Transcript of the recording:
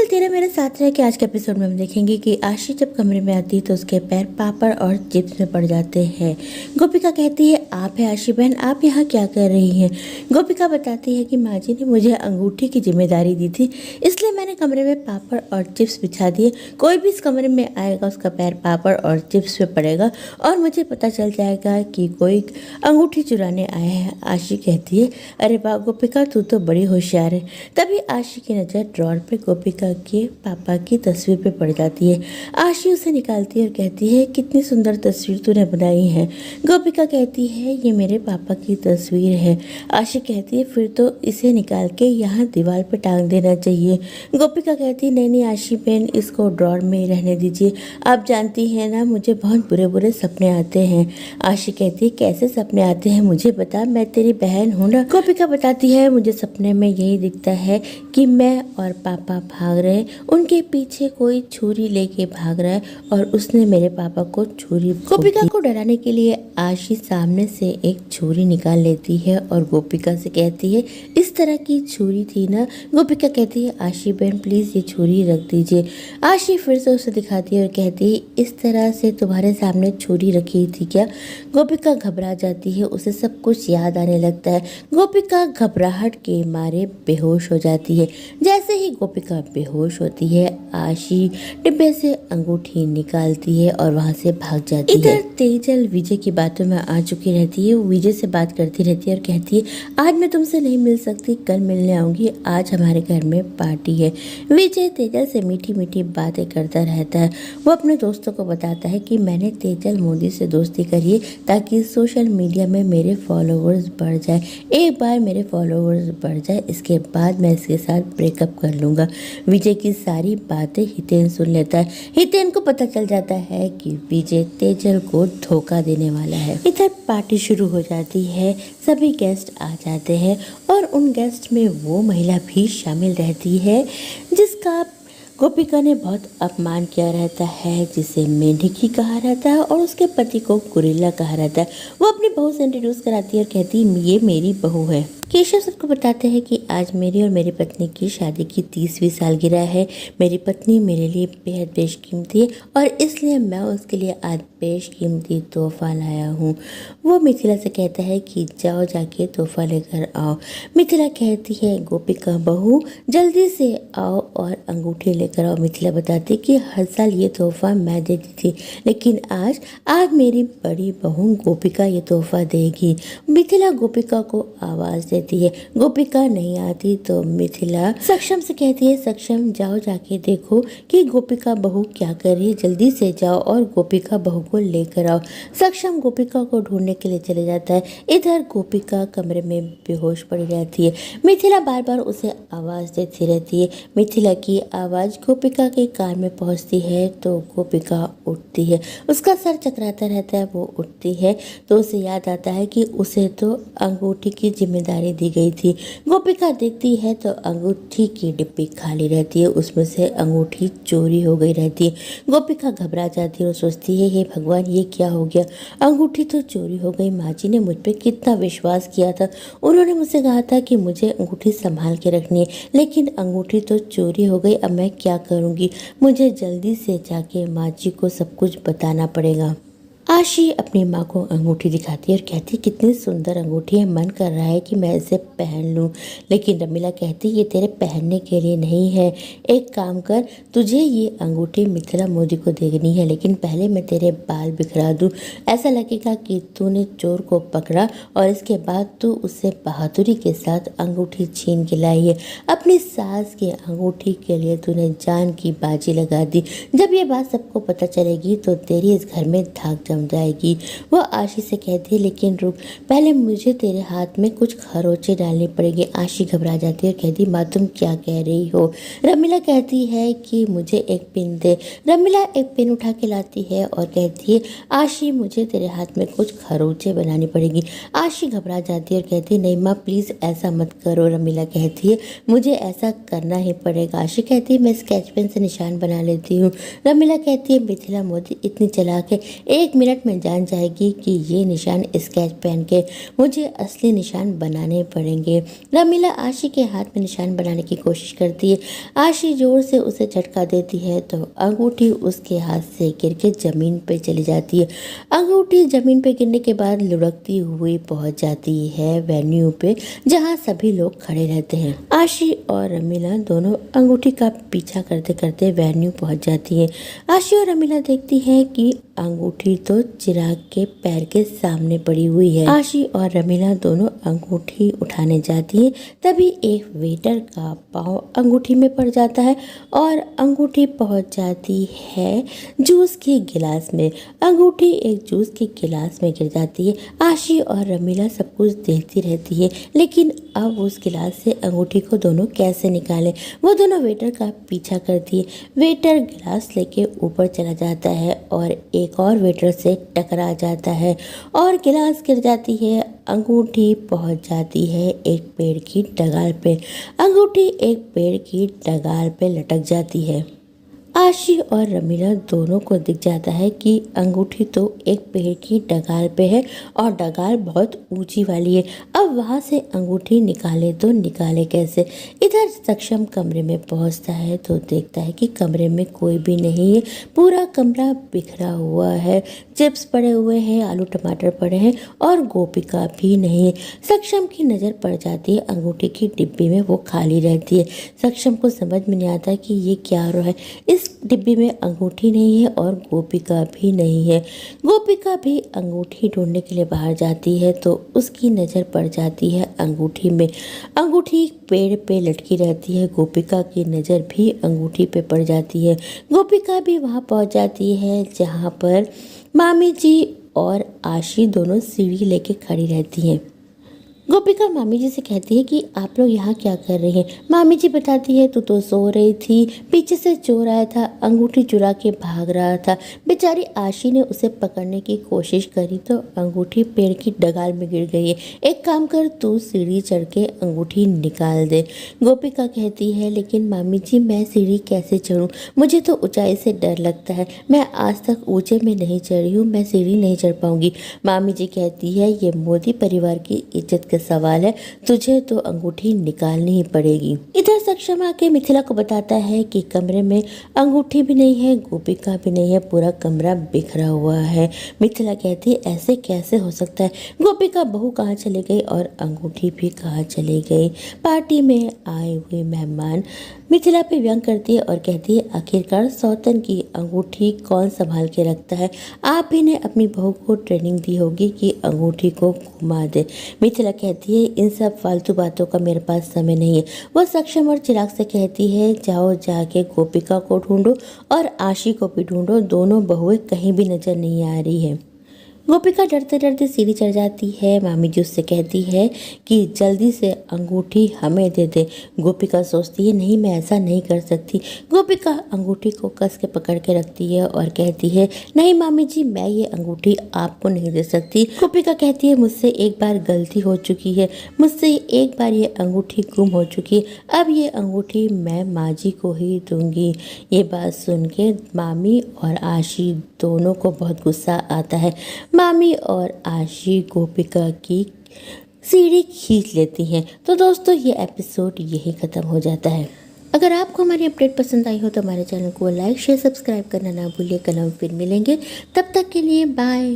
तेरा मेरे साथ रह के आज के एपिसोड में हम देखेंगे कि आशी जब कमरे में आती है तो उसके पैर पापड़ और चिप्स में पड़ जाते हैं। गोपिका कहती है, आप है आशी बहन, आप यहाँ क्या कर रही हैं? गोपिका बताती है कि माँ जी ने मुझे अंगूठी की जिम्मेदारी दी थी, इसलिए मैंने कमरे में पापड़ और चिप्स बिछा दिए। कोई भी इस कमरे में आएगा उसका पैर पापड़ और चिप्स पे पड़ेगा और मुझे पता चल जाएगा कि कोई अंगूठी चुराने आया है। आशी कहती है, अरे वाह गोपिका, तू तो बड़ी होशियार है। तभी आशी की नज़र ड्रॉर पे गोपिका के पापा की तस्वीर पे पड़ जाती है। आशी उसे निकालती है और कहती है, कितनी सुंदर तस्वीर तूने बनाई है। गोपिका कहती है, ये मेरे पापा की तस्वीर है। आशी कहती है, फिर तो इसे निकाल के यहाँ दीवार पे टांग देना चाहिए। गोपिका कहती है, नहीं नहीं आशी बहन, इसको ड्रॉर में ही रहने दीजिए। आप जानती हैं ना, मुझे बहुत बुरे बुरे सपने आते हैं। आशी कहती है, कैसे सपने आते हैं मुझे बता, मैं तेरी बहन हूँ ना। गोपिका बताती है, मुझे सपने में यही दिखता है कि मैं और पापा भाग रहे, उनके पीछे कोई छुरी लेके भाग रहा है और उसने मेरे पापा को छुरी। गोपिका को डराने के लिए आशी सामने से एक छुरी निकाल लेती है और गोपिका से कहती है, इस तरह की छुरी थी ना। गोपिका कहती है, आशी बहन प्लीज ये छुरी रख दीजिए। आशी फिर से उसे दिखाती है और कहती है, इस तरह से तुम्हारे सामने छुरी रखी थी क्या? गोपिका घबरा जाती है, उसे सब कुछ याद आने लगता है। गोपिका घबराहट के मारे बेहोश हो जाती है। जैसे ही गोपिका बेहोश होती है, आशी डिब्बे से अंगूठी निकालती है और वहां से भाग जाती है। इधर तेजल विजय की बातों में आ चुकी रहती है। वो विजय से बात करती रहती है और कहती है, आज मैं तुमसे नहीं मिल सकती, कल मिलने आऊंगी, आज हमारे घर में पार्टी है। विजय तेजल से मीठी मीठी बातें करता रहता है। वो अपने दोस्तों को बताता है कि मैंने तेजल मोदी से दोस्ती करी है ताकि सोशल मीडिया में मेरे फॉलोवर्स बढ़ जाए। एक बार मेरे फॉलोवर्स बढ़ जाए, इसके बाद मैं इसके साथ ब्रेकअप कर लूंगा। विजय की सारी बातें हितेन सुन लेता है। हितेन को पता चल जाता है कि विजय तेजल को धोखा देने वाला है। इधर पार्टी शुरू हो जाती है, सभी गेस्ट आ जाते हैं और उन गेस्ट में वो महिला भी शामिल रहती है जिसका गोपिका ने बहुत अपमान किया रहता है, जिसे मेंढकी कहा रहता है और उसके पति को गुरिल्ला कहा रहता है। वो अपनी बहू से इंट्रोड्यूस कराती है और कहती है, ये मेरी बहू है। केशव सबको बताते हैं कि आज मेरी और मेरी पत्नी की शादी की 30वीं सालगिरह है। मेरी पत्नी मेरे लिए बेहद बेशकीमती है और इसलिए मैं उसके लिए आज बेशकीमती तोहफा लाया हूँ। वो मिथिला से कहता है कि जाओ जाके तोहफा लेकर आओ। मिथिला कहती है, गोपिका बहू जल्दी से आओ और अंगूठी लेकर आओ। मिथिला बताती कि हर साल ये तोहफा मैं देती थी, लेकिन आज मेरी बड़ी बहू गोपिका ये तोहफा देगी। मिथिला गोपिका को आवाज देती है। गोपिका नहीं आती तो मिथिला सक्षम से कहती है, सक्षम जाओ जाके देखो कि गोपिका बहू क्या कर रही है, जल्दी से जाओ और गोपिका बहू को लेकर आओ। सक्षम गोपिका को ढूंढने के लिए चले जाता है। इधर गोपिका कमरे में बेहोश पड़ी रहती है। मिथिला बार बार उसे आवाज देती रहती है। मिथिला की आवाज गोपिका के कान में पहुंचती है तो गोपिका उठती है। उसका सर चकराता रहता है। वो उठती है तो उसे याद आता है कि उसे तो अंगूठी की जिम्मेदारी दी गई थी। गोपिका देखती है तो अंगूठी की डिब्बी खाली रहती है, उसमें से अंगूठी चोरी हो गई रहती है। गोपिका घबरा जाती है और सोचती है, हे भगवान ये क्या हो गया, अंगूठी तो चोरी हो गई। माँ जी ने मुझ पे कितना विश्वास किया था, उन्होंने मुझसे कहा था कि मुझे अंगूठी संभाल के रखनी है, लेकिन अंगूठी तो चोरी हो गई। अब मैं क्या करूँगी? मुझे जल्दी से जाके माँ जी को सब कुछ बताना पड़ेगा। आशी अपनी माँ को अंगूठी दिखाती है और कहती है, कितनी सुंदर अंगूठी है, मन कर रहा है कि मैं इसे पहन लूँ। लेकिन रमीला कहती, ये तेरे पहनने के लिए नहीं है, एक काम कर, तुझे ये अंगूठी मिथिला मोदी को देनी है, लेकिन पहले मैं तेरे बाल बिखरा दूँ। ऐसा लगेगा कि तूने चोर को पकड़ा और इसके बाद तू उससे बहादुरी के साथ अंगूठी छीन के लाई है। अपनी सास की अंगूठी के लिए तूने जान की बाजी लगा दी। जब ये बात सबको पता चलेगी तो तेरी इस घर में धाक जाएगी। वो आशी से कहती है, लेकिन रुक, पहले मुझे तेरे हाथ में कुछ खरोचे डालनी पड़ेगी। आशी घबरा जाती है और कहती, माँ तुम क्या कह रही हो? रमीला कहती है कि मुझे एक पिन दे। रमीला एक पिन उठा के लाती है और कहती है, आशी मुझे तेरे हाथ में कुछ खरोचे बनानी पड़ेगी। आशी घबरा जाती है और कहती है, नहीं माँ प्लीज ऐसा मत करो। रमीला कहती है, मुझे ऐसा करना ही पड़ेगा। आशी कहती है, मैं स्केच पेन से निशान बना लेती हूँ। रमीला कहती है, मिथिला मोदी इतनी चालाक है, 1 मिनट मिनट में जान जाएगी कि ये निशान स्केच पेन के मुझे असली निशान बनाने पड़ेंगे। रमीला आशी के हाथ में निशान बनाने की कोशिश करती है। आशी जोर से उसे झटका देती है तो अंगूठी उसके हाथ से गिर के जमीन पे चली जाती है। अंगूठी जमीन पे गिरने के बाद लुढ़कती हुई पहुंच जाती है वेन्यू पे, जहां सभी लोग खड़े रहते हैं। आशी और रमीला दोनों अंगूठी का पीछा करते करते वेन्यू पहुंच जाती है। आशी और रमीला देखती है कि अंगूठी तो चिराग के पैर के सामने पड़ी हुई है। आशी और रमीला दोनों अंगूठी उठाने जाती है, तभी एक वेटर का पाँव अंगूठी में पड़ जाता है और अंगूठी पहुंच जाती है जूस के गिलास में। अंगूठी एक जूस के गिलास में गिर जाती है। आशी और रमीला सब कुछ देखती रहती है, लेकिन अब उस गिलास से अंगूठी को दोनों कैसे निकालें। वो दोनों वेटर का पीछा करती है। वेटर गिलास लेके ऊपर चला जाता है और एक और वेटर से टकरा जाता है और गिलास गिर जाती है। अंगूठी पहुंच जाती है एक पेड़ की डगाल पे। अंगूठी एक पेड़ की डगाल पे लटक जाती है। आशी और रमीला दोनों को दिख जाता है कि अंगूठी तो एक पेड़ की डगाल पे है और डगाल बहुत ऊंची वाली है। अब वहां से अंगूठी निकाले तो निकाले कैसे। इधर सक्षम कमरे में पहुंचता है तो देखता है कि कमरे में कोई भी नहीं है। पूरा कमरा बिखरा हुआ है, चिप्स पड़े हुए हैं, आलू टमाटर पड़े हैं और गोपिका भी नहीं है। सक्षम की नज़र पड़ जाती है अंगूठी की डिब्बी में, वो खाली रहती है। सक्षम को समझ में नहीं आता कि ये क्या हो रहा है। इस डिब्बी में अंगूठी नहीं है और गोपिका भी नहीं है। गोपिका भी अंगूठी ढूंढने के लिए बाहर जाती है तो उसकी नज़र पड़ जाती है अंगूठी में। अंगूठी पेड़ पे लटकी रहती है। गोपिका की नज़र भी अंगूठी पे पड़ जाती है। गोपिका भी वहाँ पहुँच जाती है जहाँ पर मामी जी और आशी दोनों सीढ़ी लेके खड़ी रहती हैं। गोपिका मामी जी से कहती है कि आप लोग यहाँ क्या कर रही हैं। मामी जी बताती है तू तो सो रही थी, पीछे से चोर आया था, अंगूठी चुरा के भाग रहा था। बेचारी आशी ने उसे पकड़ने की कोशिश करी तो अंगूठी पेड़ की डगाल में गिर गई है। एक काम कर, तू सीढ़ी चढ़ के अंगूठी निकाल दे। गोपिका कहती है लेकिन मामी जी मैं सीढ़ी कैसे चढ़ूँ, मुझे तो ऊंचाई से डर लगता है, मैं आज तक ऊंचे में नहीं चढ़ी हूँ, मैं सीढ़ी नहीं चढ़ पाऊंगी। मामी जी कहती है ये मोदी परिवार की इज्जत सवाल है, तुझे तो अंगूठी निकालनी ही पड़ेगी। इधर सक्षम आके मिथिला को बताता है कि कमरे में अंगूठी भी नहीं है, गोपिका भी नहीं है, पूरा कमरा बिखरा हुआ है। मिथिला कहती है ऐसे कैसे हो सकता है, गोपिका बहू कहाँ चली गई और अंगूठी भी कहाँ चली गई। पार्टी में आए हुए मेहमान मिथिला पे व्यंग करती है और कहती है आखिरकार सौतन की अंगूठी कौन संभाल के रखता है। आप ही ने अपनी बहू को ट्रेनिंग दी होगी कि अंगूठी को घुमा दे। मिथिला कहती है इन सब फालतू बातों का मेरे पास समय नहीं है। वो सक्षम और चिराग से कहती है जाओ जाके गोपिका को ढूंढो और आशी को भी ढूंढो, दोनों बहुएं कहीं भी नजर नहीं आ रही है। गोपिका डरते डरते सीढ़ी चढ़ जाती है। मामी जी उससे कहती है कि जल्दी से अंगूठी हमें दे दे। गोपिका सोचती है नहीं मैं ऐसा नहीं कर सकती। गोपिका अंगूठी को कस के पकड़ के रखती है और कहती है नहीं मामी जी मैं ये अंगूठी आपको नहीं दे सकती। गोपिका कहती है मुझसे एक बार गलती हो चुकी है, मुझसे एक बार ये अंगूठी गुम हो चुकी है, अब ये अंगूठी मैं माँ जी को ही दूंगी। ये बात सुन के मामी और आशी दोनों को बहुत गुस्सा आता है। मामी और आशी गोपिका की सीढ़ी खींच लेती हैं। तो दोस्तों ये एपिसोड यही ख़त्म हो जाता है। अगर आपको हमारी अपडेट पसंद आई हो तो हमारे चैनल को लाइक शेयर सब्सक्राइब करना ना भूलिए। कल हम फिर मिलेंगे, तब तक के लिए बाय।